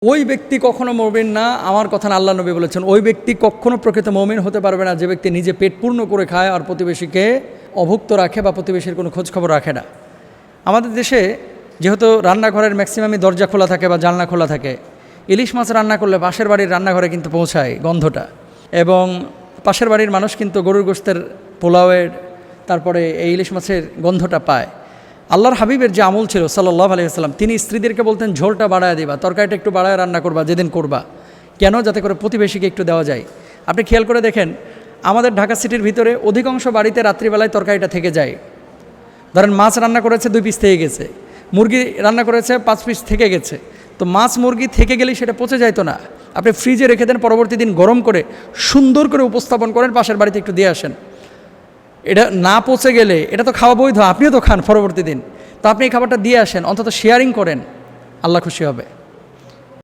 ওই ব্যক্তি কখনো মুমিন না, আমার কথা না, আল্লাহ নবী বলেছেন ওই ব্যক্তি কখনো প্রকৃত মুমিন হতে পারবে না যে ব্যক্তি নিজে পেট পূর্ণ করে খায় আর প্রতিবেশীকে অভুক্ত রাখে বা প্রতিবেশীর কোনো খোঁজখবর রাখে না। আমাদের দেশে যেহেতু রান্নাঘরের ম্যাক্সিমামই দরজা খোলা থাকে বা জানলা খোলা থাকে, ইলিশ মাছ রান্না করলে পাশের বাড়ির রান্নাঘরে কিন্তু পৌঁছায় গন্ধটা, এবং পাশের বাড়ির মানুষ কিন্তু গরুর গোশতের পোলাওয়ের তারপরে এই ইলিশ মাছের গন্ধটা পায়। আল্লাহর হাবিবের যে আমল ছিল সাল্লাল্লাহু আলাইহি ওয়াসাল্লাম, তিনি স্ত্রীদেরকে বলতেন ঝোলটা বাড়ায় দিবা, তরকারিটা একটু বাড়ায় রান্না করবা যেদিন করবা, কেন? যাতে করে প্রতিবেশীকে একটু দেওয়া যায়। আপনি খেয়াল করে দেখেন, আমাদের ঢাকা সিটির ভিতরে অধিকাংশ বাড়িতে রাত্রিবেলায় তরকারিটা থেকে যায়। ধরেন মাছ রান্না করেছে 2 পিস থেকে গেছে, মুরগি রান্না করেছে 5 পিস থেকে গেছে, তো মাছ মুরগি থেকে গেলেই সেটা পচে যাইতো না। আপনি ফ্রিজে রেখে দেন, পরবর্তী দিন গরম করে সুন্দর করে উপস্থাপন করেন, পাশের বাড়িতে একটু দিয়ে আসেন। এটা না পচে গেলে এটা তো খাওয়া বৈধ, আপনিও তো খান পরবর্তী দিন, তো আপনি এই খাবারটা দিয়ে আসেন, অন্তত শেয়ারিং করেন, আল্লাহ খুশি হবে।